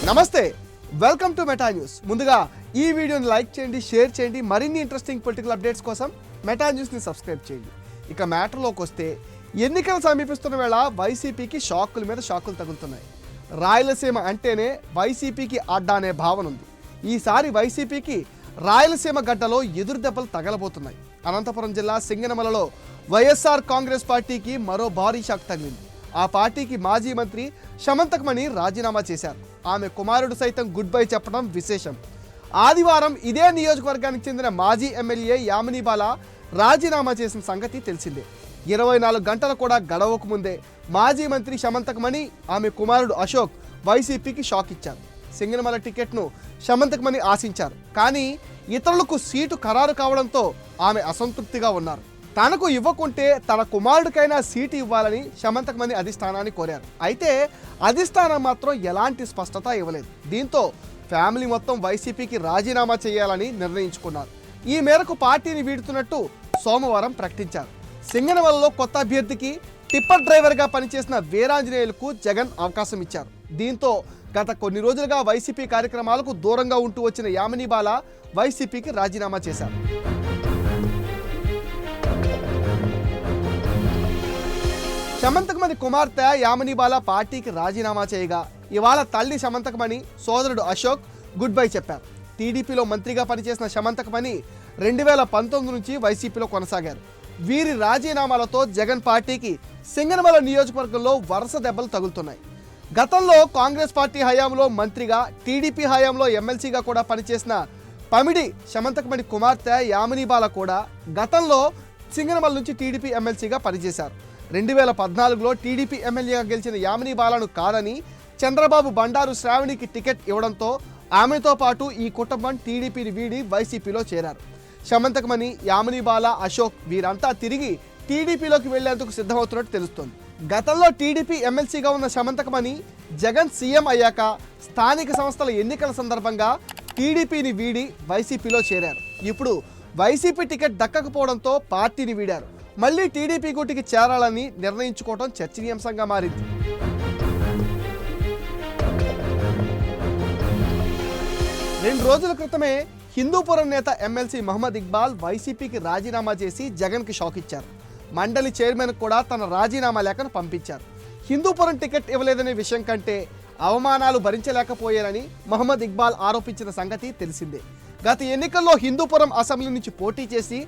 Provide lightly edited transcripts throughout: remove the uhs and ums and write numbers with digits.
నమస్తే, welcome to meta news. ముందుగా ఈ వీడియోని లైక్ చేయండి, షేర్ చేయండి. మరిన్ని ఇంట్రెస్టింగ్ పొలిటికల్ అప్డేట్స్ కోసం మెటా న్యూస్ని సబ్స్క్రైబ్ చేయండి. ఇక మ్యాటర్లోకి వస్తే, ఎన్నికలు సమీపిస్తున్న వేళ వైసీపీకి షాకుల మీద షాకులు తగులుతున్నాయి. రాయలసీమ అంటేనే వైసీపీకి అడ్డా అనే భావన ఉంది. ఈసారి వైసీపీకి రాయలసీమ గడ్డలో ఎదురు దెబ్బలు తగలబోతున్నాయి. అనంతపురం జిల్లా సింగనమలలో వైఎస్ఆర్ కాంగ్రెస్ పార్టీకి మరో భారీ షాక్ తగిలింది. ఆ పార్టీకి మాజీ మంత్రి సమంతకమణి రాజీనామా చేశారు. ఆమె కుమారుడు సైతం గుడ్ బై చెప్పడం విశేషం. ఆదివారం ఇదే నియోజకవర్గానికి చెందిన మాజీ ఎమ్మెల్యే యామిని బాల రాజీనామా చేసిన సంగతి తెలిసిందే. 24 గంటలు కూడా గడవక ముందే మాజీ మంత్రి సమంతకమణి, ఆమె కుమారుడు అశోక్ వైసీపీకి షాక్ ఇచ్చారు. సింగనమల టికెట్ను సమంతకమణి ఆశించారు, కానీ ఇతరులకు సీటు ఖరారు కావడంతో ఆమె అసంతృప్తిగా ఉన్నారు. తనకు ఇవ్వకుంటే తన కుమారుడికైనా సీటు ఇవ్వాలని సమంతకమణి అధిష్టానాన్ని కోరారు. అయితే అధిష్టానం మాత్రం ఎలాంటి స్పష్టత ఇవ్వలేదు. దీంతో ఫ్యామిలీ మొత్తం వైసీపీకి రాజీనామా చేయాలని నిర్ణయించుకున్నారు. ఈ మేరకు పార్టీని వీడుతున్నట్టు సోమవారం ప్రకటించారు. సింగనమలలో కొత్త అభ్యర్థికి టిప్పర్ డ్రైవర్గా పనిచేసిన వీరాంజనేయులకు జగన్ అవకాశం ఇచ్చారు. దీంతో గత కొన్ని రోజులుగా వైసీపీ కార్యక్రమాలకు దూరంగా ఉంటూ వచ్చిన యామిని బాల వైసీపీకి రాజీనామా చేశారు. సమంతకమణి కుమార్తె యామిని బాల పార్టీకి రాజీనామా చేయగా, ఇవాళ తల్లి సమంతకమణి, సోదరుడు అశోక్ గుడ్ బై చెప్పారు. టీడీపీలో మంత్రిగా పనిచేసిన సమంతకమణి 2019 నుంచి వైసీపీలో కొనసాగారు. వీరి రాజీనామాలతో జగన్ పార్టీకి సింగనమల నియోజకవర్గంలో వరుస దెబ్బలు తగులుతున్నాయి. గతంలో కాంగ్రెస్ పార్టీ హయాంలో మంత్రిగా, టీడీపీ హయాంలో ఎమ్మెల్సీగా కూడా పనిచేసిన పమిడి సమంతకమణి కుమార్తె యామిని బాల కూడా గతంలో సింగనమల నుంచి టీడీపీ ఎమ్మెల్సీగా పనిచేశారు. 2014లో టీడీపీ ఎమ్మెల్యేగా గెలిచిన యామిని బాలను కాదని చంద్రబాబు బండారు శ్రావణికి టికెట్ ఇవ్వడంతో ఆమెతో పాటు ఈ కుటుంబం టీడీపీని వీడి వైసీపీలో చేరారు. సమంతకమణి, యామిని బాల, అశోక్ వీరంతా తిరిగి టీడీపీలోకి వెళ్లేందుకు సిద్ధమవుతున్నట్టు తెలుస్తోంది. గతంలో టీడీపీ ఎమ్మెల్సీగా ఉన్న సమంతకమణి జగన్ సీఎం అయ్యాక స్థానిక సంస్థల ఎన్నికల సందర్భంగా టీడీపీని వీడి వైసీపీలో చేరారు. ఇప్పుడు వైసీపీ టికెట్ దక్కకపోవడంతో పార్టీని వీడారు. మళ్ళీ టీడీపీ గూటికి చేరాలని నిర్ణయించుకోవడం చర్చనీయాంశంగా మారింది. రెండు రోజుల క్రితమే హిందూపురం నేత ఎమ్మెల్సీ మహమ్మద్ ఇక్బాల్ వైసీపీకి రాజీనామా చేసి జగన్కి షాక్ ఇచ్చారు. మండలి చైర్మన్ కూడా తన రాజీనామా లేఖను పంపించారు. హిందూపురం టికెట్ ఇవ్వలేదనే విషయం కంటే అవమానాలు భరించలేకపోయారని మహమ్మద్ ఇక్బాల్ ఆరోపించిన సంగతి తెలిసిందే. గత ఎన్నికల్లో హిందూపురం అసెంబ్లీ నుంచి పోటీ చేసి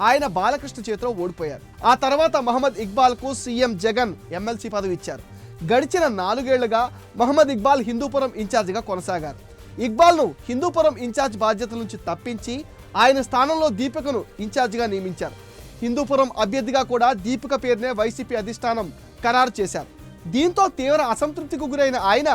ఆయన బాలకృష్ణ చేతిలో ఓడిపోయారు. ఆ తర్వాత మహమ్మద్ ఇక్బాల్కు సీఎం జగన్ ఎమ్మెల్సీ పదవి ఇచ్చారు. గడిచిన 4 ఏళ్లుగా మహమ్మద్ ఇక్బాల్ హిందూపురం ఇన్ఛార్జిగా కొనసాగారు. ఇక్బాల్ను హిందూపురం ఇన్ఛార్జ్ బాధ్యతల నుంచి తప్పించి ఆయన స్థానంలో దీపికను ఇన్ఛార్జిగా నియమించారు. హిందూపురం అభ్యర్థిగా కూడా దీపిక పేరునే వైసీపీ అధిష్టానం ఖరారు చేశారు. దీంతో తీవ్ర అసంతృప్తికి గురైన ఆయన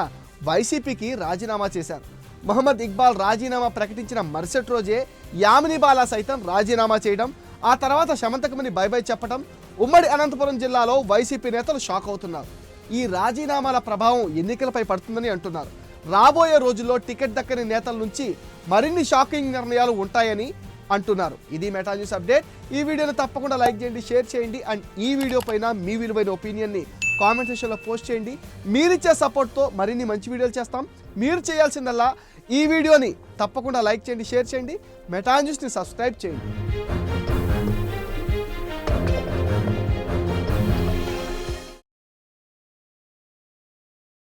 వైసీపీకి రాజీనామా చేశారు. మహమ్మద్ ఇక్బాల్ రాజీనామా ప్రకటించిన మరుసటి రోజే యామిని బాల సైతం రాజీనామా చేయడం, ఆ తర్వాత సమంతకమణి బై బై చెప్పడం ఉమ్మడి అనంతపురం జిల్లాలో వైసీపీ నేతలు షాక్ అవుతున్నారు. ఈ రాజీనామాల ప్రభావం ఎన్నికలపై పడుతుందని అంటున్నారు. రాబోయే రోజుల్లో టికెట్ దక్కని నేతల నుంచి మరిన్ని షాకింగ్ నిర్ణయాలు ఉంటాయని అంటున్నారు. ఇది మెటా న్యూస్ అప్డేట్. ఈ వీడియోని తప్పకుండా లైక్ చేయండి, షేర్ చేయండి. అండ్ ఈ వీడియో పైన మీ విలువైన ఒపీనియన్ని కామెంట్ సెక్షన్లో పోస్ట్ చేయండి. మీరిచ్చే సపోర్ట్తో మరిన్ని మంచి వీడియోలు చేస్తాం. మీరు చేయాల్సిందల్లా ఈ వీడియోని తప్పకుండా లైక్ చేయండి, షేర్ చేయండి. మెటా న్యూస్ని సబ్స్క్రైబ్ చేయండి.